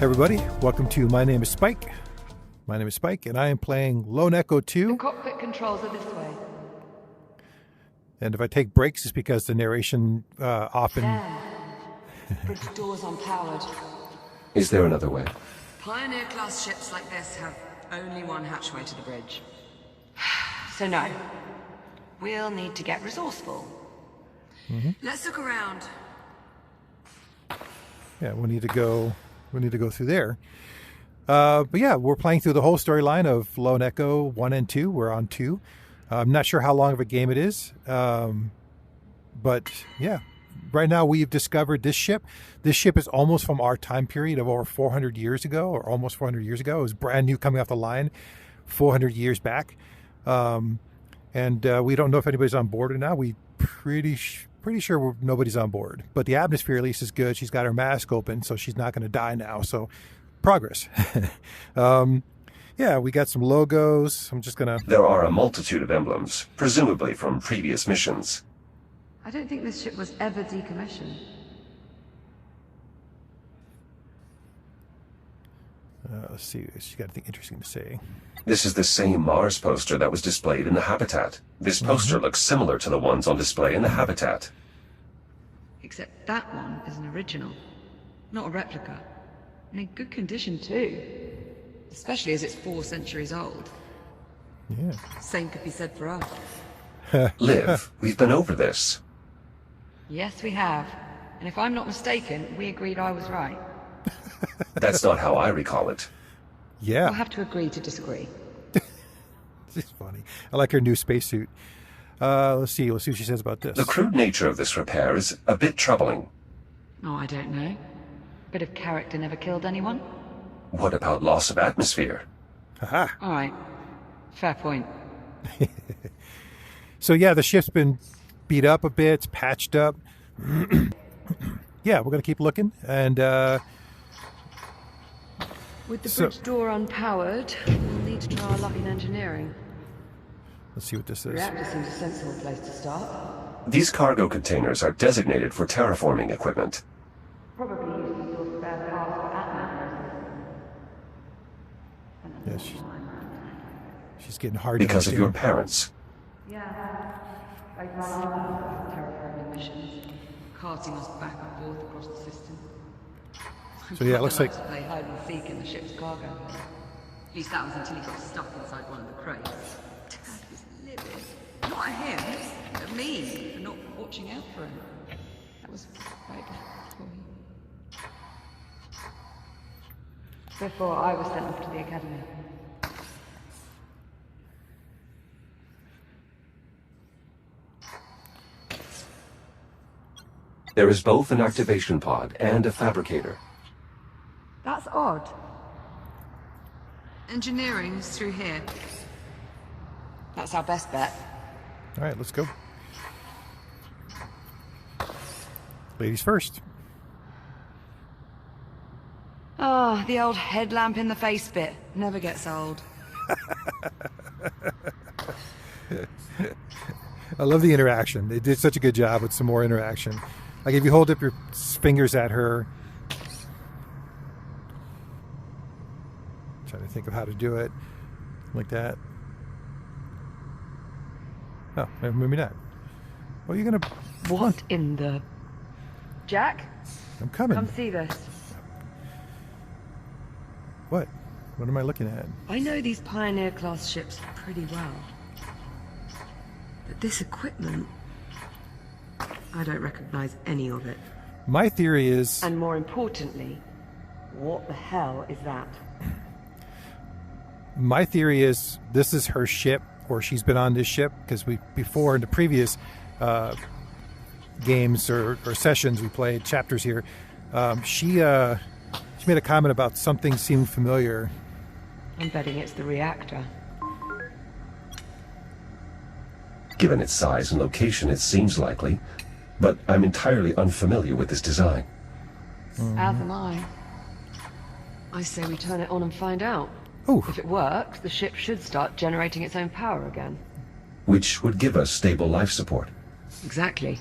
Everybody, welcome to My Name is Spike. My name is Spike, and I am playing Lone Echo 2. The cockpit controls are this way. And if I take breaks, it's because the narration often... Damn. Bridge doors unpowered. Is there another way? Pioneer-class ships like this have only one hatchway to the bridge. So no. We'll need to get resourceful. Let's look around. Yeah, we need to go through there. But yeah, we're playing through the whole storyline of Lone Echo 1 and 2. We're on 2. I'm not sure how long of a game it is. But yeah, right now we've discovered this ship. This ship is almost from our time period of over 400 years ago, or almost 400 years ago. It was brand new coming off the line 400 years back. And we don't know if anybody's on board or not. We pretty sure nobody's on board. But the atmosphere at least is good. She's got her mask open, so she's not going to die now. So progress. Yeah, we got some logos. I'm just going to... There are a multitude of emblems, presumably from previous missions. I don't think this ship was ever decommissioned. Let's see. She's got anything interesting to say. This is the same Mars poster that was displayed in the Habitat. This poster looks similar to the ones on display in the Habitat. Except that one is an original, not a replica. And in good condition too. Especially as it's 4 centuries old. Yeah. Same could be said for us. Liv, we've been over this. Yes, we have. And if I'm not mistaken, we agreed I was right. That's not how I recall it. Yeah. We'll have to agree to disagree. This is funny. I like her new spacesuit. Let's see what she says about this. The crude nature of this repair is a bit troubling. Oh, I don't know. Bit of character never killed anyone? What about loss of atmosphere? Haha. All right. Fair point. So yeah, the ship's been beat up a bit, it's patched up. Yeah, we're going to keep looking. And with the bridge door unpowered, we'll need to try our luck in engineering. Let's see what this is. Reactor seems a sensible place to start. These cargo containers are designated for terraforming equipment. Probably use to store spare parts for Atman. Yeah, she's getting hard Because of your parents. Yeah. I'd run terraforming missions, carting us back and forth across the system. So yeah, it looks like... Play hide and seek in the ship's cargo. At least that was until he got stuck inside one of the crates. Dad was livid. Not at him, at me, for not watching out for him. That was right before I was sent off to the academy. There is both an activation pod and a fabricator. That's odd. Engineering's through here. That's our best bet. All right, let's go. Ladies first. Ah, the old headlamp in the face bit. Never gets old. I love the interaction. They did such a good job with some more interaction. Like if you hold up your fingers at her. Trying to think of how to do it. Like that. Oh, maybe not. Well, you're going to... What in the... Jack? I'm coming. Come see this. What? What am I looking at? I know these Pioneer-class ships pretty well. But this equipment... I don't recognize any of it. My theory is... And more importantly, what the hell is that? My theory is this is her ship, or she's been on this ship, because before in the previous games or sessions we played, chapters here, she made a comment about something seemed familiar. I'm betting it's the reactor. Given its size and location, it seems likely, but I'm entirely unfamiliar with this design. As am I. I say we turn it on and find out. Ooh. If it works, the ship should start generating its own power again. Which would give us stable life support. Exactly.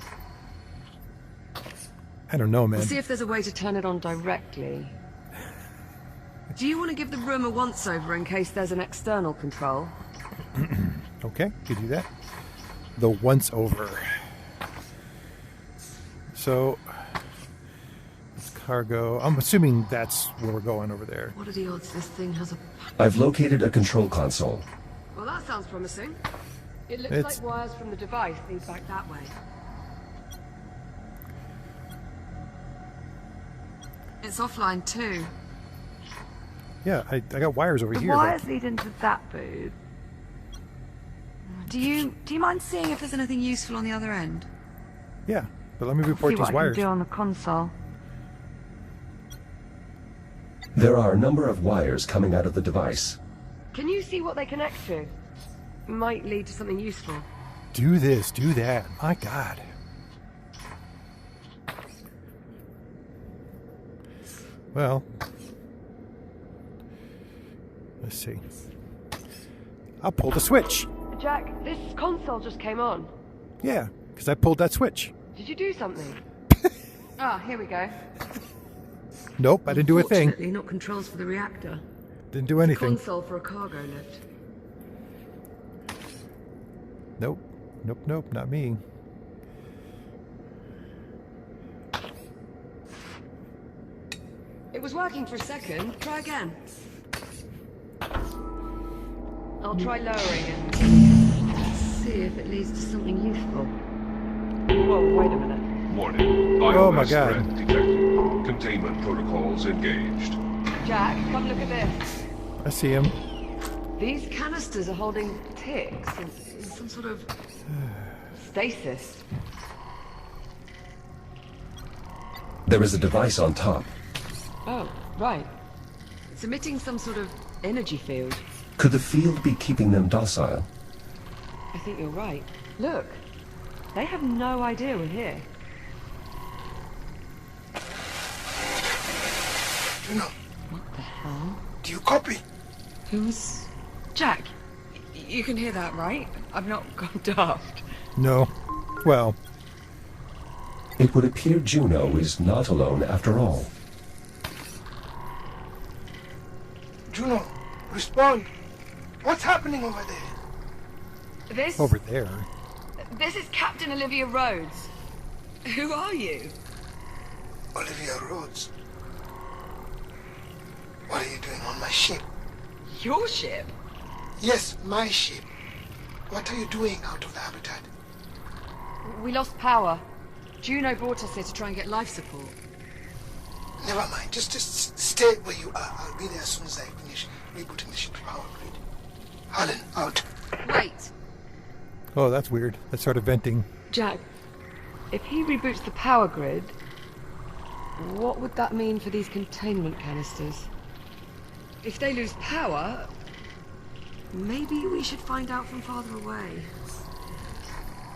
I don't know, man. We'll see if there's a way to turn it on directly. Do you want to give the room a once-over in case there's an external control? Okay, you do that. The once over. So, it's cargo. I'm assuming that's where we're going over there. What are the odds this thing has a... I've located a control console. Well, that sounds promising. It looks It's- like wires from the device lead back that way. It's offline too. Yeah, I got wires over The here. wires lead into that booth. Do you mind seeing if there's anything useful on the other end? Yeah, but let me report See these what I wires. can do on the console. There are a number of wires coming out of the device. Can you see what they connect to? Might lead to something useful. Do this, do that. My God. Well, let's see. I'll pull the switch. Jack, this console just came on. Yeah, because I pulled that switch. Did you do something? Here we go. Nope, I didn't do a thing. Unfortunately, not controls for the reactor. Didn't do anything. Console for a cargo lift. Nope, nope, nope, not me. It was working for a second. Try again. I'll try lowering it. See if it leads to something useful. Whoa, wait a minute. Warning. Oh my ILS God. threat detected. Containment protocols engaged. Jack, come look at this. I see him. These canisters are holding ticks in some sort of stasis. There is a device on top. Oh, right. It's emitting some sort of energy field. Could the field be keeping them docile? I think you're right. Look, they have no idea we're here. Juno, What the hell? do you copy? Who's... Jack, you can hear that, right? I've not gone daft. No. Well, It would appear Juno is not alone after all. Juno, respond. What's happening over there? This... over there. This is Captain Olivia Rhodes. Who are you? Olivia Rhodes. What are you doing on my ship? Your ship? Yes, my ship. What are you doing out of the habitat? We lost power. Juno brought us here to try and get life support. Never mind. Just stay where you are. I'll be there as soon as I finish rebooting the ship's power grid. Harlan, out. Wait. Oh, that's weird. That started venting. Jack, if he reboots the power grid, what would that mean for these containment canisters? If they lose power, maybe we should find out from farther away.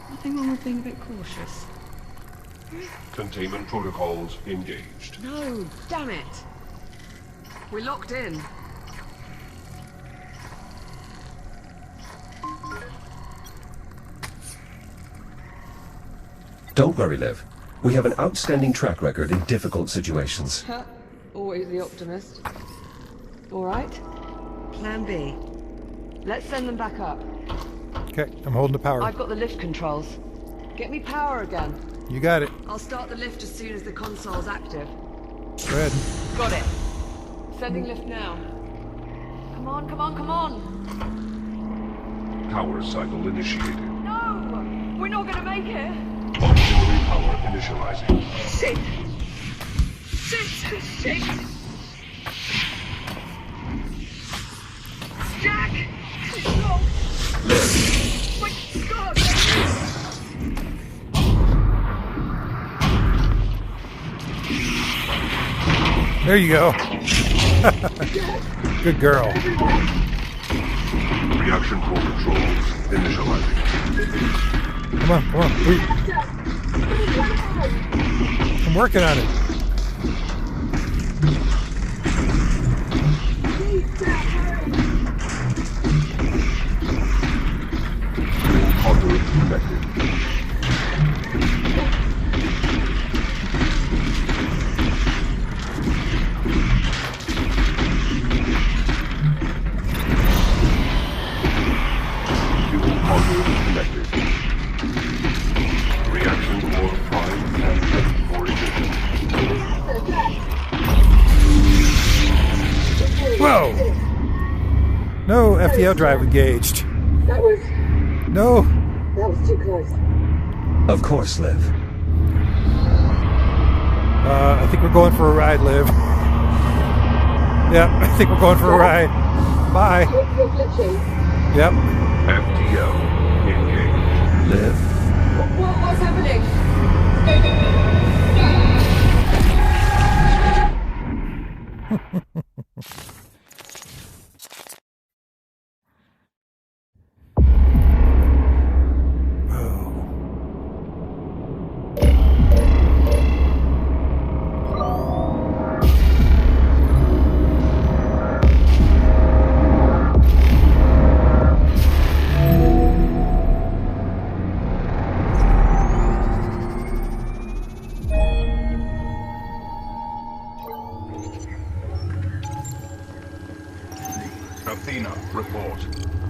Nothing wrong with being a bit cautious. Containment protocols engaged. No, damn it. We're locked in. Don't worry, Liv. We have an outstanding track record in difficult situations. Always the optimist. All right. Plan B. Let's send them back up. Okay, I'm holding the power. I've got the lift controls. Get me power again. You got it. I'll start the lift as soon as the console's active. Go ahead. Got it. Sending lift now. Come on, come on, come on. Power cycle initiated. No! We're not gonna make it. Auxiliary power initializing. Shit! Shit! Shit! Jack! No! My God! There you go. Good girl. Reaction core controls initializing. Come on, come on. I'm working on it. Conduit connected. FTL drive engaged. That was too close. Of course, Liv. I think we're going for a ride, Liv. Yep, I think we're going for a ride. Bye. You're glitching. Yep. FTO engaged. Liv? What's happening? Athena, report.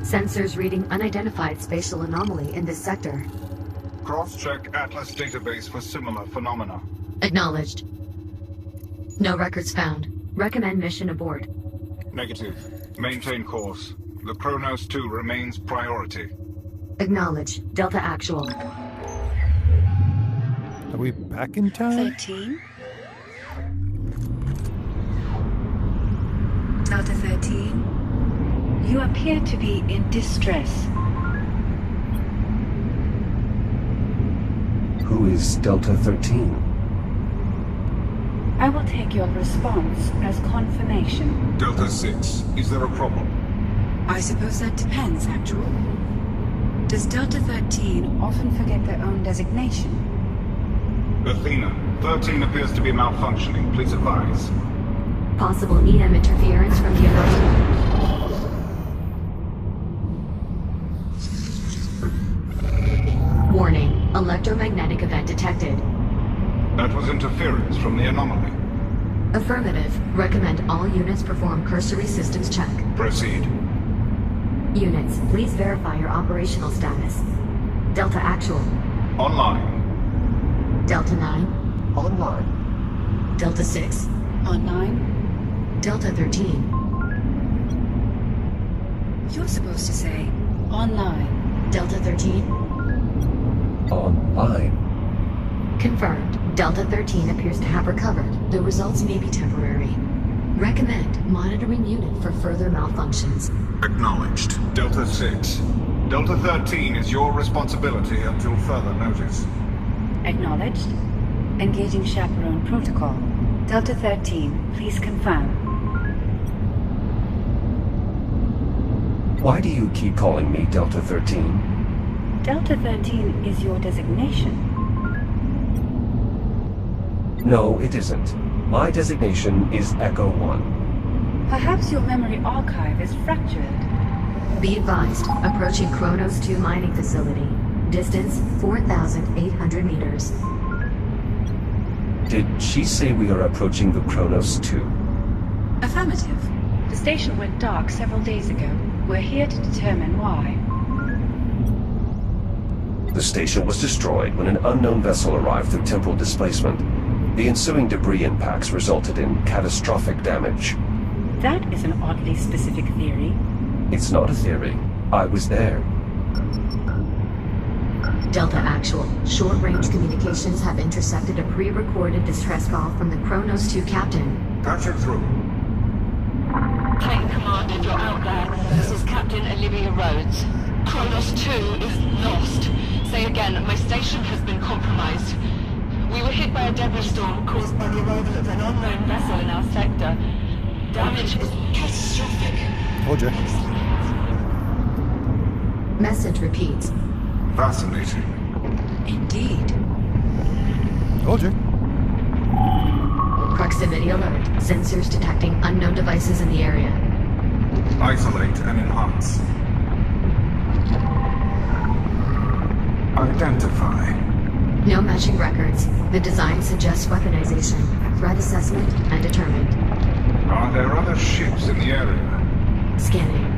Sensors reading unidentified spatial anomaly in this sector. Cross-check Atlas database for similar phenomena. Acknowledged. No records found. Recommend mission abort. Negative. Maintain course. The Kronos 2 remains priority. Acknowledge. Delta Actual. Are we back in time? 13? Delta 13? You appear to be in distress. Who is Delta 13? I will take your response as confirmation. Delta 6, is there a problem? I suppose that depends, Actual. Does Delta 13 often forget their own designation? Athena, 13 appears to be malfunctioning. Please advise. Possible EM interference from the anomaly. Warning. Electromagnetic event detected. That was interference from the anomaly. Affirmative. Recommend all units perform cursory systems check. Proceed. Units, please verify your operational status. Delta Actual. Online. Delta 9. Online. Delta 6. Online? Delta 13. You're supposed to say online. Delta 13. Online. Confirmed. Delta 13 appears to have recovered. The results may be temporary. Recommend monitoring unit for further malfunctions. Acknowledged. Delta 6. Delta 13 is your responsibility until further notice. Acknowledged. Engaging chaperone protocol. Delta 13, please confirm. Why do you keep calling me Delta 13? Delta 13 is your designation. No, it isn't. My designation is Echo 1. Perhaps your memory archive is fractured. Be advised, approaching Kronos 2 mining facility. Distance 4,800 meters. Did she say we are approaching the Kronos 2? Affirmative. The station went dark several days ago. We're here to determine why. The station was destroyed when an unknown vessel arrived through temporal displacement. The ensuing debris impacts resulted in catastrophic damage. That is an oddly specific theory. It's not a theory. I was there. Delta Actual. Short-range communications have intercepted a pre-recorded distress call from the Kronos 2 captain. Patch it through. Plane Commander, you're out there. This is Captain Olivia Rhodes. Kronos 2 is lost. Say again, my station has been compromised. We were hit by a debris storm caused by the arrival of an unknown vessel in our sector. Damage is catastrophic. Told you. Message repeats. Fascinating. Indeed. Told you. Proximity alert. Sensors detecting unknown devices in the area. Isolate and enhance. Identify. No matching records. The design suggests weaponization. Threat assessment undetermined. Are there other ships in the area? Scanning.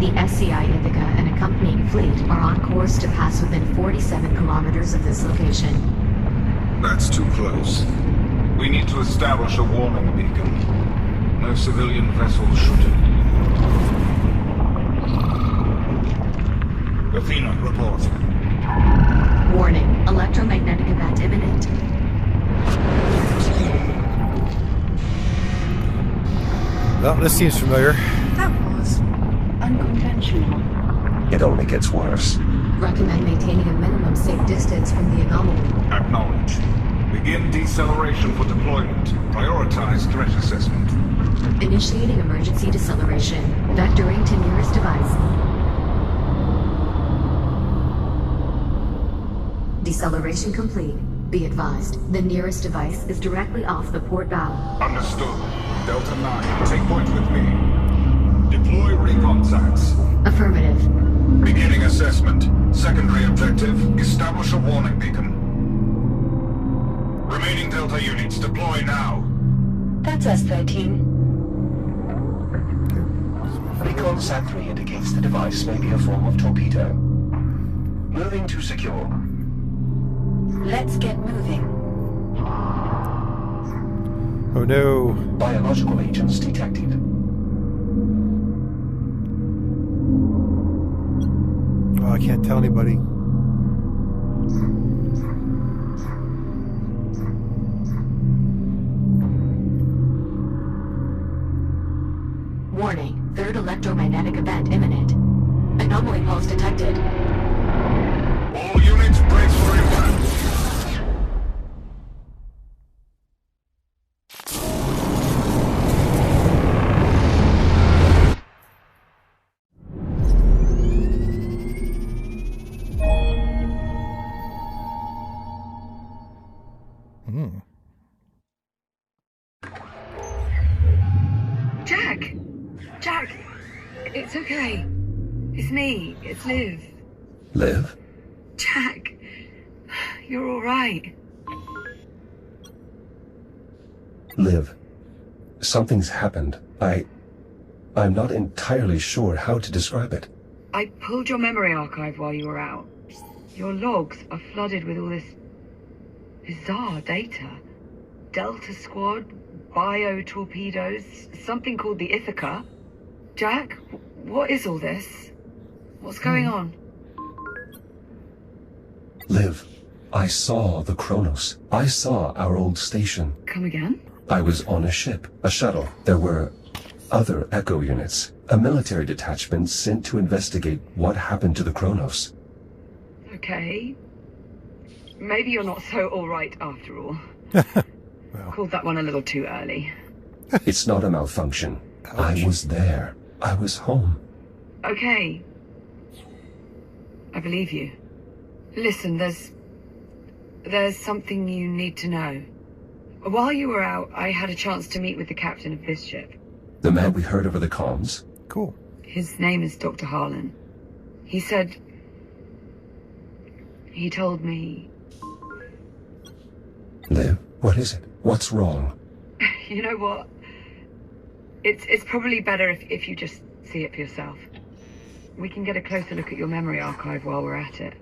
The SCI Ithaca and accompanying fleet are on course to pass within 47 kilometers of this location. That's too close. We need to establish a warning beacon. No civilian vessels should. Athena, report. Warning, electromagnetic event imminent. Well, this seems familiar. That was unconventional. It only gets worse. Recommend maintaining a minimum safe distance from the anomaly. Acknowledge. Begin deceleration for deployment. Prioritize threat assessment. Initiating emergency deceleration. Vectoring to nearest device. Deceleration complete. Be advised, the nearest device is directly off the port bow. Understood. Delta 9, take point with me. Deploy recon sats. Affirmative. Beginning assessment. Secondary objective, establish a warning beacon. Remaining Delta units, deploy now. That's us, 13. Recon Sat 3 indicates the device may be a form of torpedo. Moving to secure. Let's get moving. Oh no. Biological agents detected. Oh, I can't tell anybody. Warning, third electromagnetic event imminent. Anomaly pulse detected. All units, brace for impact. Jack! It's okay. It's me. It's Liv. Liv? Jack! You're alright. Liv, something's happened. I'm not entirely sure how to describe it. I pulled your memory archive while you were out. Your logs are flooded with all this bizarre data. Delta Squad, bio-torpedoes, something called the Ithaca. Jack, what is all this? What's going on? Liv, I saw the Kronos. I saw our old station. Come again? I was on a ship, a shuttle. There were other Echo units, a military detachment sent to investigate what happened to the Kronos. Okay. Maybe you're not so alright after all. Well. Called that one a little too early. It's not a malfunction. Ouch. I was there. I was home. Okay. I believe you. Listen, there's something you need to know. While you were out, I had a chance to meet with the captain of this ship. The man we heard over the comms? Cool. His name is Dr. Harlan. He said... He told me... Liv, what is it? What's wrong? You know what? It's probably better if you just see it for yourself. We can get a closer look at your memory archive while we're at it.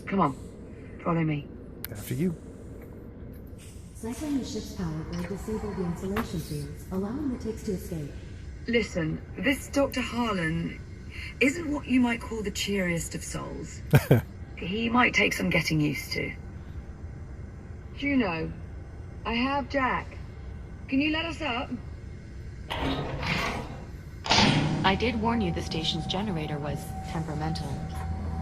Come on, follow me. After you. Cycling the ship's power will disable the insulation fields, allowing the ticks to escape. Listen, this Dr. Harlan isn't what you might call the cheeriest of souls. He might take some getting used to. Juno, I have Jack. Can you let us up? I did warn you the station's generator was temperamental.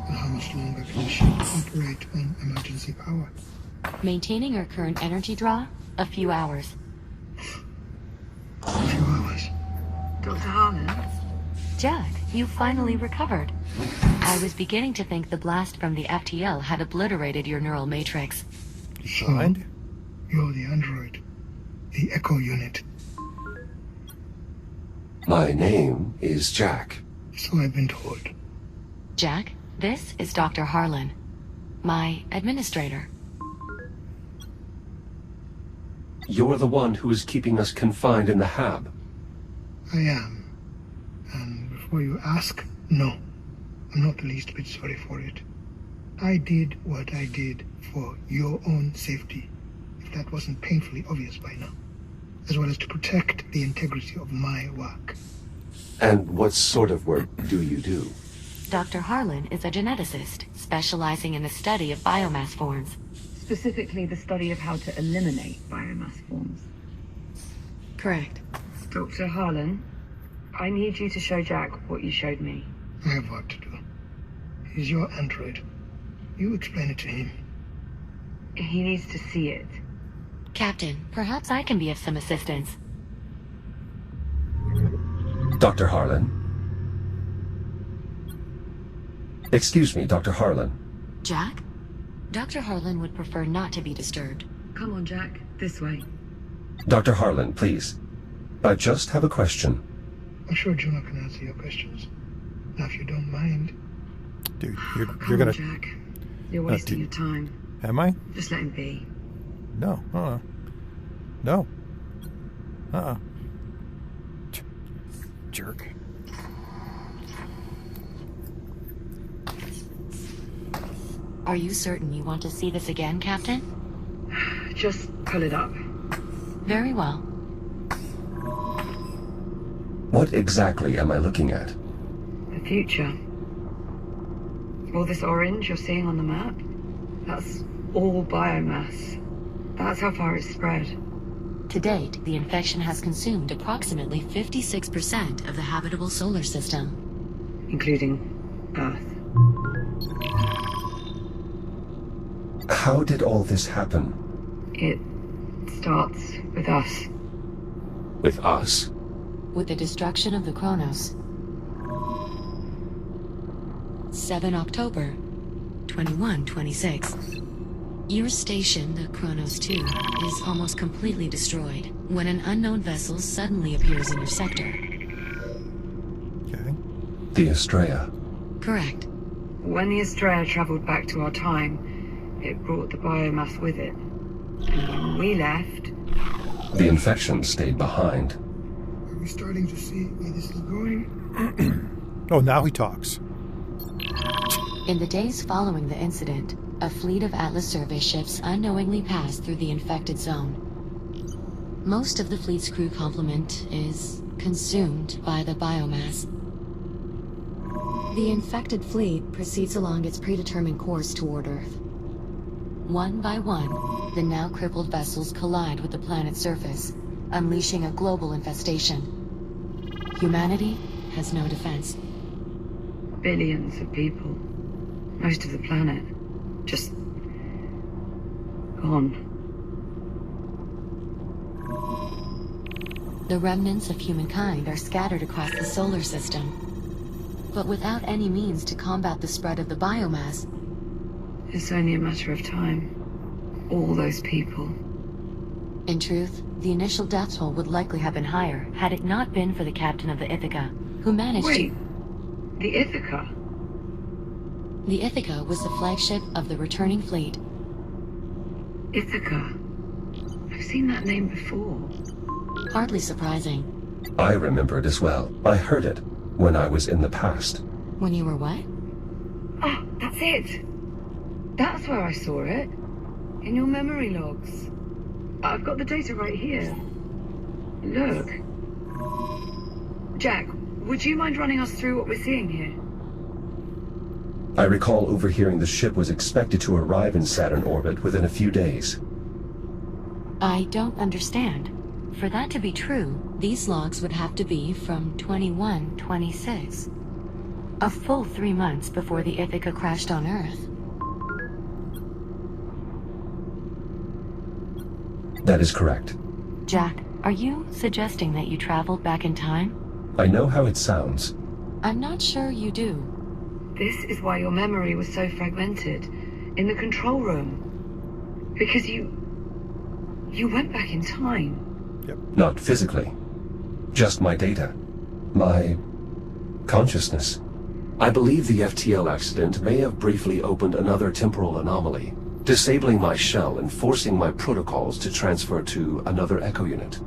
And how much longer can the ship operate on emergency power? Maintaining our current energy draw, a few hours. A few hours. Dr. Harlan? Jack, you finally recovered. I was beginning to think the blast from the FTL had obliterated your neural matrix. So, Mind? you're the android. The Echo unit. My name is Jack. So I've been told. Jack, this is Dr. Harlan, my administrator. You're the one who is keeping us confined in the hab. I am. And before you ask, no. I'm not the least bit sorry for it. I did what I did for your own safety, if that wasn't painfully obvious by now, as well as to protect the integrity of my work. And what sort of work do you do? Dr. Harlan is a geneticist, specializing in the study of biomass forms. Specifically the study of how to eliminate biomass forms. Correct. Dr. Harlan, I need you to show Jack what you showed me. I have work to do. He's your android. You explain it to him. He needs to see it. Captain, perhaps I can be of some assistance. Dr. Harlan? Excuse me, Dr. Harlan. Jack? Dr. Harlan would prefer not to be disturbed. Come on, Jack. This way. Dr. Harlan, please. I just have a question. I'm sure Juno can answer your questions. Now, if you don't mind. Dude, Come you're gonna... on, Jack. You're wasting your time. Am I? Just let him be. No. No. Jerk. Are you certain you want to see this again, Captain? Just pull it up. Very well. What exactly am I looking at? The future. All this orange you're seeing on the map? That's all biomass. That's how far it's spread. To date, the infection has consumed approximately 56% of the habitable solar system. Including Earth. How did all this happen? It starts with us. With us? With the destruction of the Kronos. 7 October, 2126. Your station, the Kronos 2, is almost completely destroyed when an unknown vessel suddenly appears in your sector. Okay. The Estrella. Correct. When the Estrella traveled back to our time, it brought the biomass with it. And when we left... The infection stayed behind. Are we starting to see where this is going? Oh, now he talks. In the days following the incident, a fleet of Atlas survey ships unknowingly passed through the infected zone. Most of the fleet's crew complement is consumed by the biomass. The infected fleet proceeds along its predetermined course toward Earth. One by one, the now crippled vessels collide with the planet's surface, unleashing a global infestation. Humanity has no defense. Billions of people. Most of the planet. Just... gone. The remnants of humankind are scattered across the solar system. But without any means to combat the spread of the biomass, It's only a matter of time. All those people. in truth, the initial death toll would likely have been higher had it not been for the captain of the Ithaca, who managed Wait. to... The Ithaca? The Ithaca was the flagship of the returning fleet. Ithaca. I've seen that name before. Hardly surprising. I remember it as well. I heard it when I was in the past. When you were what? Ah, that's it! That's where I saw it. In your memory logs. I've got the data right here. Look. Jack, would you mind running us through what we're seeing here? I recall overhearing the ship was expected to arrive in Saturn orbit within a few days. I don't understand. For that to be true, these logs would have to be from 2126. A full 3 months before the Ithaca crashed on Earth. That is correct. Jack, are you suggesting that you traveled back in time? I know how it sounds. I'm not sure you do. This is why your memory was so fragmented. In the control room. Because you went back in time. Not physically. Just my data. My consciousness. I believe the FTL accident may have briefly opened another temporal anomaly, disabling my shell and forcing my protocols to transfer to another echo unit.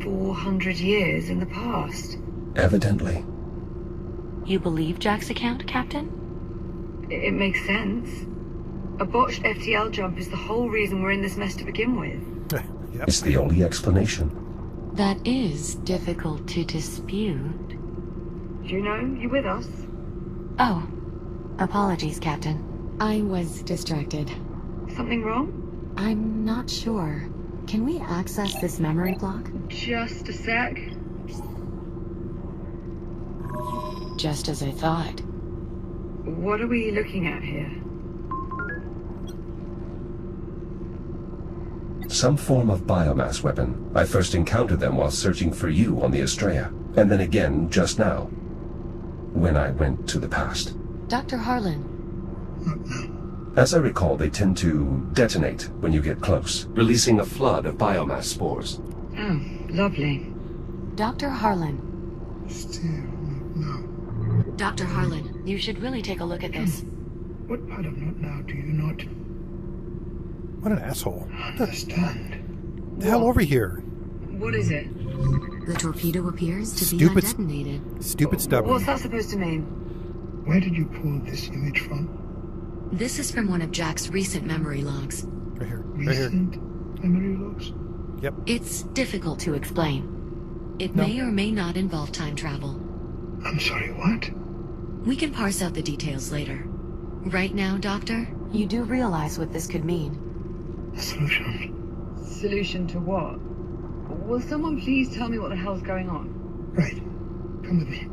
400 years in the past. Evidently. You believe Jack's account, Captain? It makes sense. A botched FTL jump is the whole reason we're in this mess to begin with. Yep. It's the only explanation. That is difficult to dispute. Juno, you with us? Oh, apologies, Captain. I was distracted. Something wrong? I'm not sure. Can we access this memory block? Just a sec. Just as I thought. What are we looking at here? Some form of biomass weapon. I first encountered them while searching for you on the Estrella, and then again just now, when I went to the past. Dr. Harlan. As I recall, they tend to detonate when you get close, releasing a flood of biomass spores. Oh, lovely. Dr. Harlan. Still not now. Dr. Harlan, you should really take a look at this. What part of not now do you not What an asshole. understand? The hell over here. What is it? The torpedo appears to be Stupid- undetonated. Stupid stubborn. What's that supposed to mean? Where did you pull this image from? This is from one of Jack's recent memory logs. Right here. Right here. Recent memory logs? Yep. It's difficult to explain. It may or may not involve time travel. I'm sorry, what? We can parse out the details later. Right now, Doctor, you do realize what this could mean. A solution. Solution to what? Will someone please tell me what the hell's going on? Right. Come with me.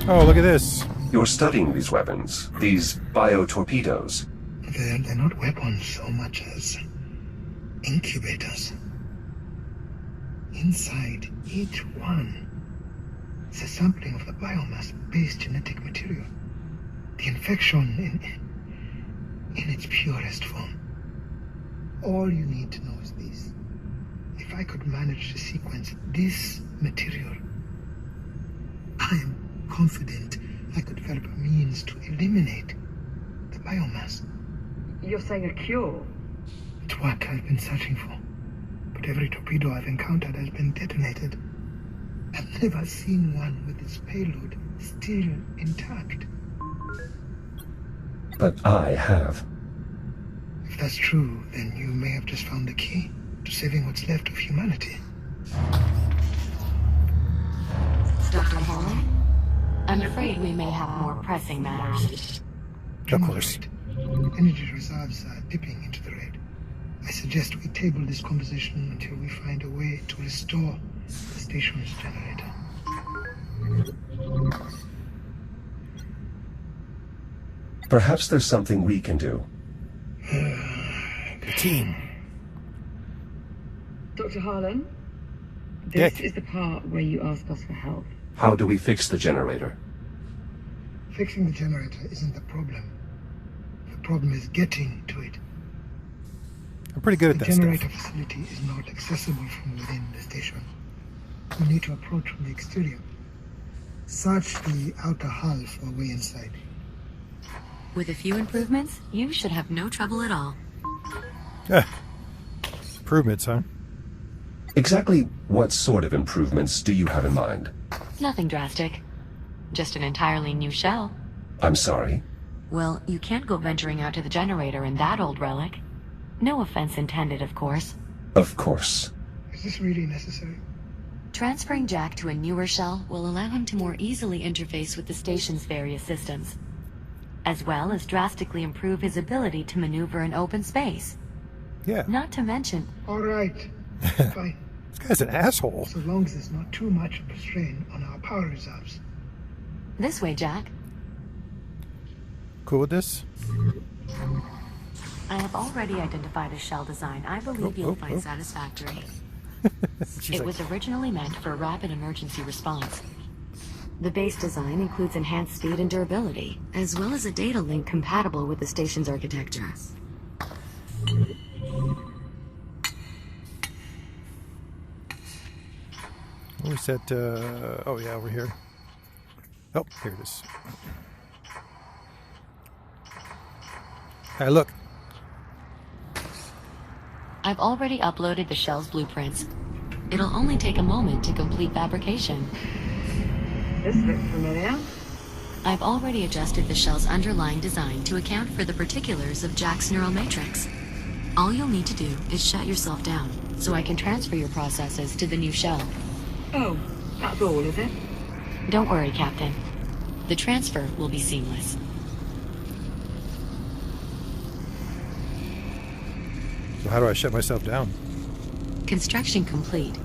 Oh, look at this. You're studying these weapons, these bio-torpedoes. They're not weapons so much as incubators. Inside each one is a sampling of the biomass-based genetic material. The infection in its purest form. All you need to know is this. If I could manage to sequence this material, I am confident I could develop a means to eliminate the biomass. You're saying a cure? It's what I've been searching for. But every torpedo I've encountered has been detonated. I've never seen one with its payload still intact. But I have. If that's true, then you may have just found the key to saving what's left of humanity. Dr. Harlan? I'm afraid we may have more pressing matters. Of course. Energy reserves are dipping into the red. I suggest we table this conversation until we find a way to restore the station's generator. Perhaps there's something we can do. The team. Dr. Harlan? This Dick. is the part where you ask us for help. How do we fix the generator? Fixing the generator isn't the problem. The problem is getting to it. I'm pretty good at The that generator stuff. facility is not accessible from within the station. We need to approach from the exterior. Search the outer hull for a way inside. With a few improvements, you should have no trouble at all. Improvements, huh? Exactly what sort of improvements do you have in mind? Nothing drastic. Just an entirely new shell. I'm sorry. Well, you can't go venturing out to the generator in that old relic. No offense intended, of course. Of course. Is this really necessary? Transferring Jack to a newer shell will allow him to more easily interface with the station's various systems, as well as drastically improve his ability to maneuver in open space. Yeah. Not to mention... All right. Fine. This guy's an asshole. So long as there's not too much of a strain on our power reserves. This way, Jack. Cool with this? I have already identified a shell design I believe you'll find satisfactory. It was originally meant for rapid emergency response. The base design includes enhanced speed and durability, as well as a data link compatible with the station's architecture. Where's that? Oh, yeah, over here. Oh, here it is. Hey, look. I've already uploaded the shell's blueprints. It'll only take a moment to complete fabrication. This looks familiar. I've already adjusted the shell's underlying design to account for the particulars of Jack's neural matrix. All you'll need to do is shut yourself down, so I can transfer your processes to the new shell. Oh, that's all, is it? Don't worry, Captain. The transfer will be seamless. So how do I shut myself down? Construction complete.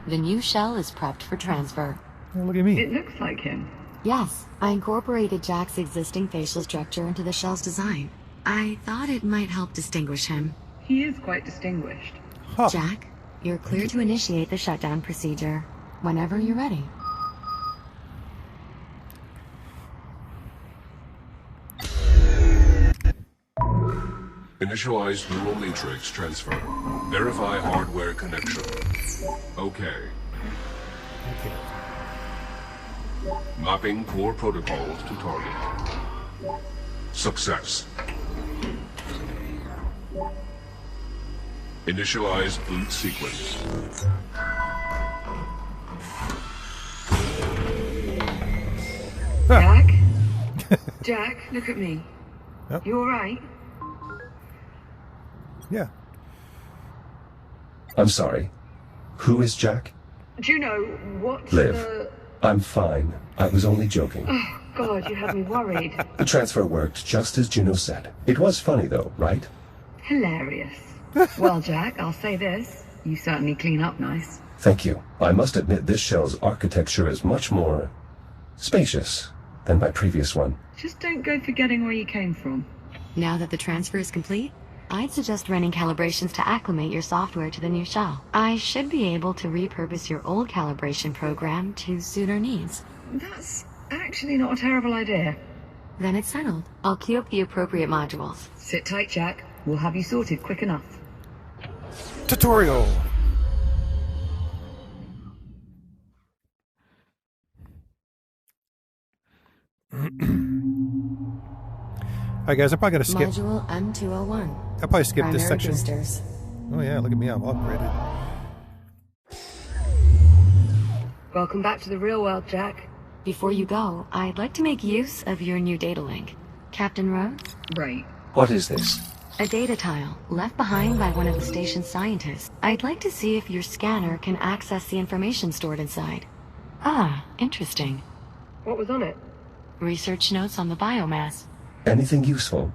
The new shell is prepped for transfer. Oh, look at me. It looks like him. Yes, I incorporated Jack's existing facial structure into the shell's design. I thought it might help distinguish him. He is quite distinguished. Huh. Jack, you're clear to initiate the shutdown procedure whenever you're ready. Initialize neural matrix transfer. Verify hardware connection. Okay. Okay. Mapping core protocols to target. Success. Initialize boot sequence. Jack? Jack, look at me. Yep. You alright? Yeah. I'm sorry. Who is Jack? Do you know what Liv. I'm fine. I was only joking. Oh, God, you had me worried. The transfer worked just as Juno said. It was funny though, right? Hilarious. Well, Jack, I'll say this. You certainly clean up nice. Thank you. I must admit this shell's architecture is much more spacious than my previous one. Just don't go forgetting where you came from. Now that the transfer is complete, I'd suggest running calibrations to acclimate your software to the new shell. I should be able to repurpose your old calibration program to suit our needs. That's actually not a terrible idea. Then it's settled. I'll queue up the appropriate modules. Sit tight, Jack. We'll have you sorted quick enough. Tutorial. Alright guys, I'm probably gonna skip. Module M201. I'll probably skip this Primary section. boosters. Oh yeah, look at me, I'm upgraded. Welcome back to the real world, Jack. Before you go, I'd like to make use of your new data link. Captain Rhodes? Right. What is this? A data tile, left behind by one of the station's scientists. I'd like to see if your scanner can access the information stored inside. Ah, interesting. What was on it? Research notes on the biomass. Anything useful?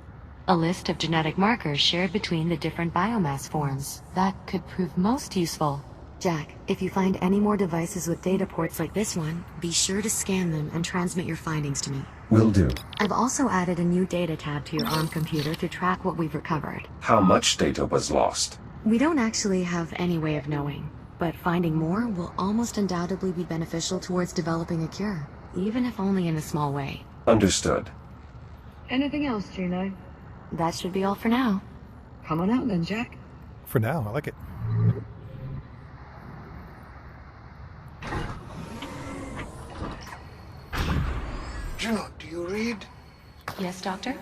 A list of genetic markers shared between the different biomass forms. That could prove most useful. Jack, if you find any more devices with data ports like this one, be sure to scan them and transmit your findings to me. Will do. I've also added a new data tab to your ARM computer to track what we've recovered. How much data was lost? We don't actually have any way of knowing, but finding more will almost undoubtedly be beneficial towards developing a cure, even if only in a small way. Understood. Anything else, Juno? That should be all for now. Come on out then, Jack. For now, I like it. Juno, do you read? Yes, Doctor?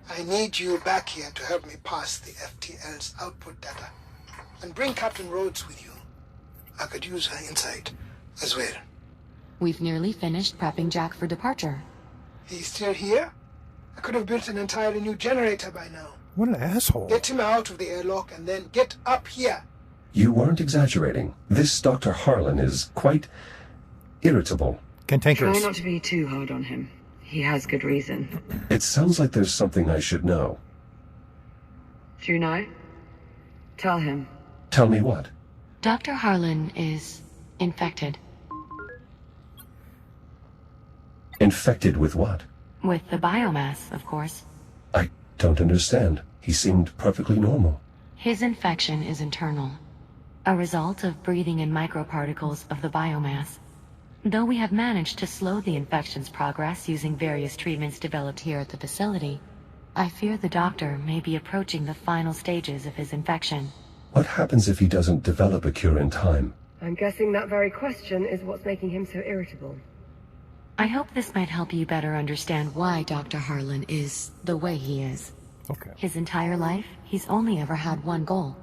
I need you back here to help me pass the FTL's output data. And bring Captain Rhodes with you. I could use her insight as well. We've nearly finished prepping Jack for departure. He's still here? I could have built an entirely new generator by now. What an asshole. Get him out of the airlock and then get up here. You weren't exaggerating. This Dr. Harlan is quite irritable. Cantankerous. Try not to be too hard on him. He has good reason. It sounds like there's something I should know. Juno? Tell him. Tell me what? Dr. Harlan is infected. Infected with what? With the biomass, of course. I don't understand. He seemed perfectly normal. His infection is internal, a result of breathing in microparticles of the biomass. Though we have managed to slow the infection's progress using various treatments developed here at the facility, I fear the doctor may be approaching the final stages of his infection. What happens if he doesn't develop a cure in time? I'm guessing that very question is what's making him so irritable. I hope this might help you better understand why Dr. Harlan is the way he is. Okay. His entire life, he's only ever had one goal.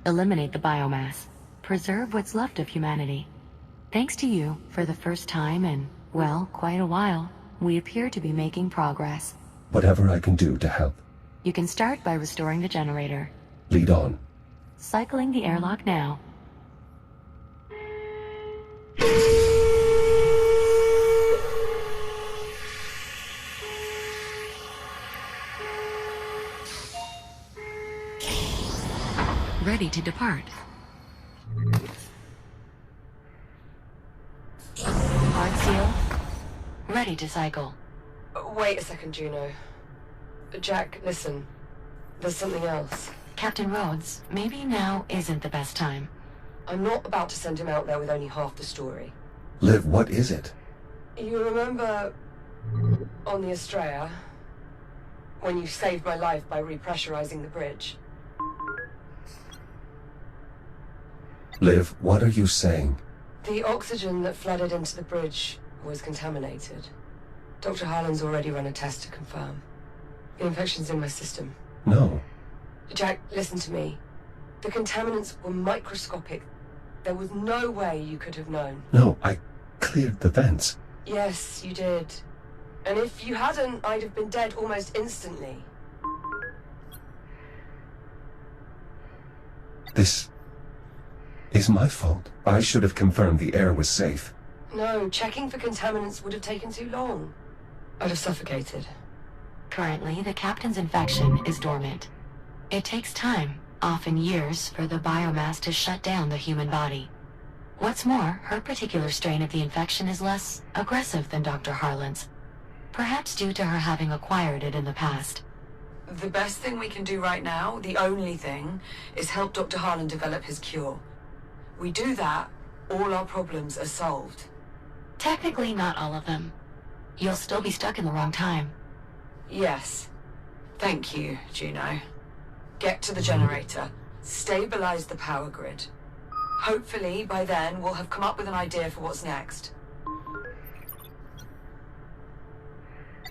Eliminate the biomass. Preserve what's left of humanity. Thanks to you, for the first time in, well, quite a while, we appear to be making progress. Whatever I can do to help. You can start by restoring the generator. Lead on. Cycling the airlock now. Ready to depart. Hard seal. Ready to cycle. Wait a second, Juno. Jack, listen. There's something else. Captain Rhodes, maybe now isn't the best time. I'm not about to send him out there with only half the story. Liv, what is it? You remember on the Estrella, when you saved my life by repressurizing the bridge? Liv, what are you saying? The oxygen that flooded into the bridge was contaminated. Dr. Harlan's already run a test to confirm. The infection's in my system. No. Jack, listen to me. The contaminants were microscopic. There was no way you could have known. No, I cleared the vents. Yes, you did. And if you hadn't, I'd have been dead almost instantly. This is my fault. I should have confirmed the air was safe. No, checking for contaminants would have taken too long. I'd have suffocated. Currently, the captain's infection is dormant. It takes time, often years, for the biomass to shut down the human body. What's more, her particular strain of the infection is less aggressive than Dr. Harlan's, perhaps due to her having acquired it in the past. The best thing we can do right now, the only thing, is help Dr. Harlan develop his cure. We do that, all our problems are solved. Technically, not all of them. You'll still be stuck in the wrong time. Yes. Thank you, Juno. Get to the generator. Stabilize the power grid. Hopefully, by then, we'll have come up with an idea for what's next.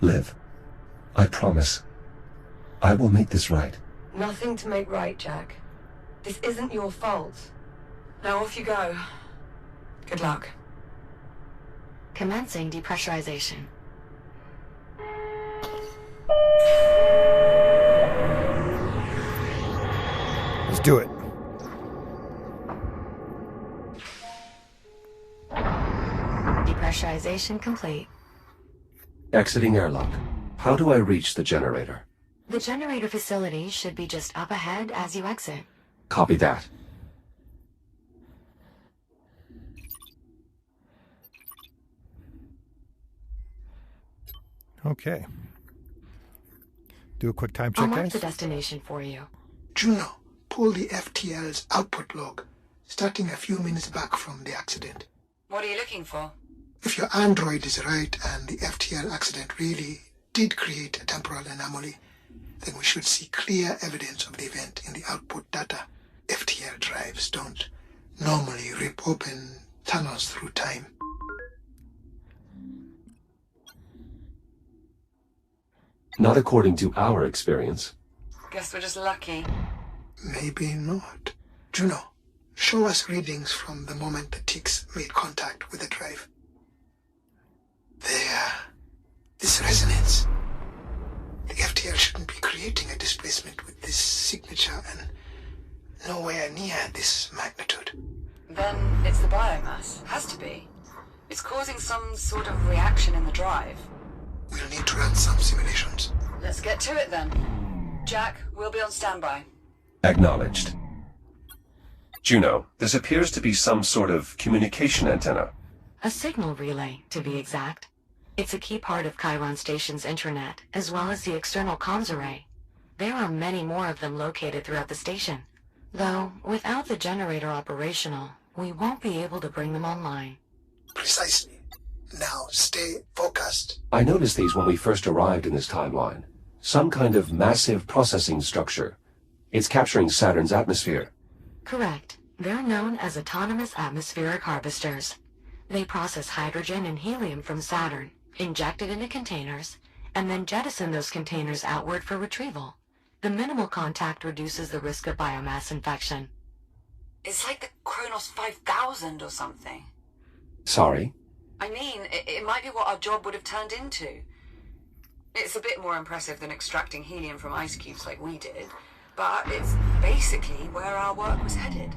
Liv, I promise. I will make this right. Nothing to make right, Jack. This isn't your fault. Now off you go. Good luck. Commencing depressurization. Let's do it. Depressurization complete. Exiting airlock. How do I reach the generator? The generator facility should be just up ahead as you exit. Copy that. Okay. Do a quick time I'll check, mark guys. the destination for you. Juno, pull the FTL's output log, starting a few minutes back from the accident. What are you looking for? If your android is right and the FTL accident really did create a temporal anomaly, then we should see clear evidence of the event in the output data. FTL drives don't normally rip open tunnels through time. Not according to our experience. Guess we're just lucky. Maybe not. Juno, show us readings from the moment the ticks made contact with the drive. There. This resonance. The FTL shouldn't be creating a displacement with this signature and nowhere near this magnitude. Then it's the biomass. Has to be. It's causing some sort of reaction in the drive. We'll need to run some simulations. Let's get to it then. Jack, we'll be on standby. Acknowledged. Juno, this appears to be some sort of communication antenna. A signal relay, to be exact. It's a key part of Chiron Station's intranet, as well as the external comms array. There are many more of them located throughout the station. Though, without the generator operational, we won't be able to bring them online. Precisely. Now, stay focused. I noticed these when we first arrived in this timeline. Some kind of massive processing structure. It's capturing Saturn's atmosphere. Correct. They're known as autonomous atmospheric harvesters. They process hydrogen and helium from Saturn, inject it into containers, and then jettison those containers outward for retrieval. The minimal contact reduces the risk of biomass infection. It's like the Kronos 5000 or something. Sorry? I mean, it might be what our job would have turned into. It's a bit more impressive than extracting helium from ice cubes like we did, but it's basically where our work was headed.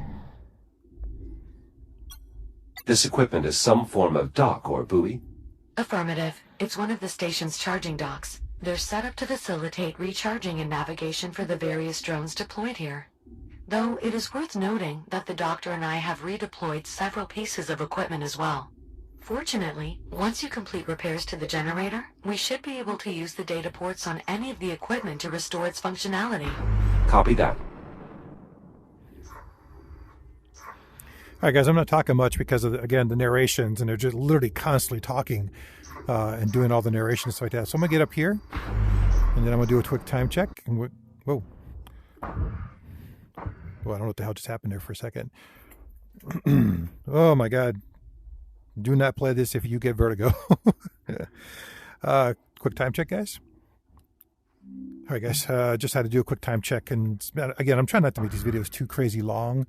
This equipment is some form of dock or buoy? Affirmative. It's one of the station's charging docks. They're set up to facilitate recharging and navigation for the various drones deployed here. Though it is worth noting that the Doctor and I have redeployed several pieces of equipment as well. Fortunately, once you complete repairs to the generator, we should be able to use the data ports on any of the equipment to restore its functionality. Copy that. All right, guys, I'm not talking much because of, again, the narrations, and they're just literally constantly talking and doing all the narration stuff like that. So I'm going to get up here, and then I'm going to do a quick time check. And whoa. Well, I don't know what the hell just happened there for a second. Oh, my God. Do not play this if you get vertigo. Quick time check, guys. All right, guys, just had to do a quick time check. And again, I'm trying not to make these videos too crazy long.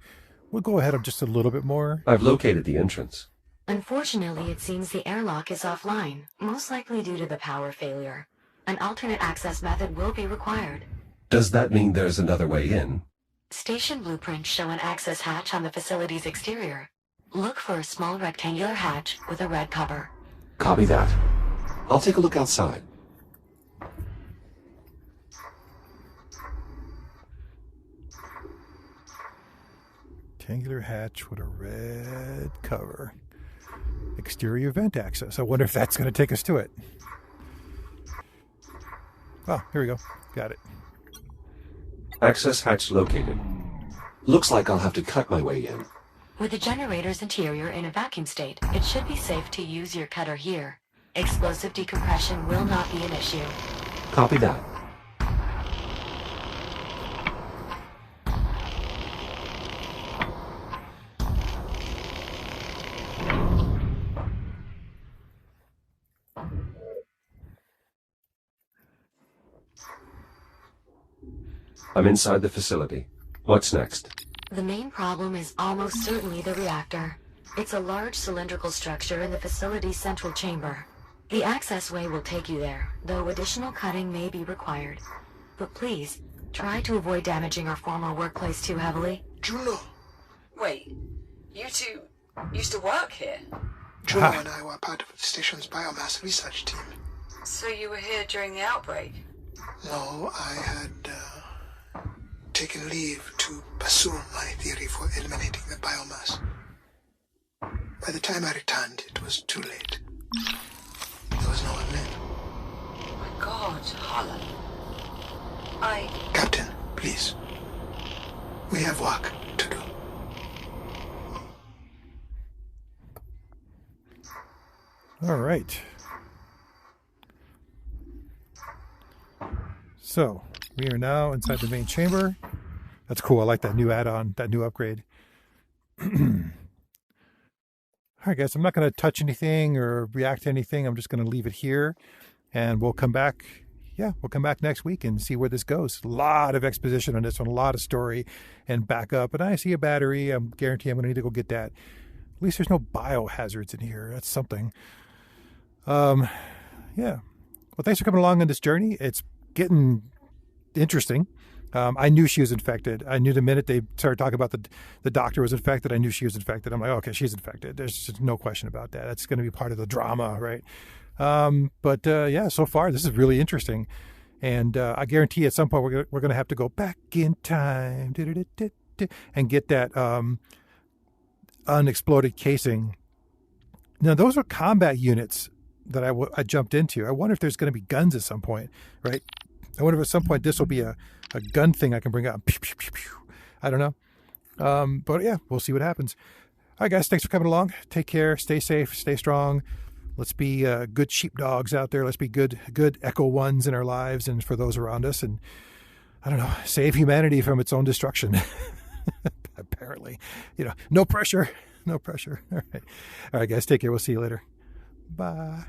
We'll go ahead of just a little bit more. I've located the entrance. Unfortunately, it seems the airlock is offline, most likely due to the power failure. An alternate access method will be required. Does that mean there's another way in? Station blueprints show an access hatch on the facility's exterior. Look for a small rectangular hatch with a red cover. Copy that. I'll take a look outside. Rectangular hatch with a red cover. Exterior vent access. I wonder if that's going to take us to it. Oh, here we go. Got it. Access hatch located. Looks like I'll have to cut my way in. With the generator's interior in a vacuum state, it should be safe to use your cutter here. Explosive decompression will not be an issue. Copy that. I'm inside the facility. What's next? The main problem is almost certainly the reactor. It's a large cylindrical structure in the facility's central chamber. The access way will take you there, though additional cutting may be required. But please, try to avoid damaging our former workplace too heavily. Juno! Wait, you two used to work here? Juno and I were part of the station's biomass research team. So you were here during the outbreak? No, I had taken leave to pursue my theory for eliminating the biomass. By the time I returned, it was too late. There was no one left. Oh my God, Harlan. Captain, please. We have work to do. All right. So, we are now inside the main chamber. That's cool. I like that new add-on, that new upgrade. All right, guys, I'm not going to touch anything or react to anything. I'm just going to leave it here, and we'll come back. Yeah, we'll come back next week and see where this goes. A lot of exposition on this one, a lot of story and backup. And I see a battery. I'm guarantee I'm going to need to go get that. At least there's no biohazards in here. That's something. Yeah. Well, thanks for coming along on this journey. It's getting interesting. I knew she was infected. I knew the minute they started talking about the doctor was infected, I knew she was infected. I'm like, okay, she's infected. There's just no question about that. That's going to be part of the drama, right? But yeah, so far this is really interesting, and I guarantee at some point we're going to have to go back in time and get that unexploded casing. Now those are combat units that I jumped into. I wonder if there's going to be guns at some point, right? I wonder if at some point this will be a gun thing I can bring out. Pew, pew, pew, pew. I don't know. But yeah, we'll see what happens. All right, guys, thanks for coming along. Take care. Stay safe. Stay strong. Let's be good sheepdogs out there. Let's be good Echo Ones in our lives and for those around us. And I don't know, save humanity from its own destruction. Apparently, no pressure. No pressure. All right, guys, take care. We'll see you later. Bye.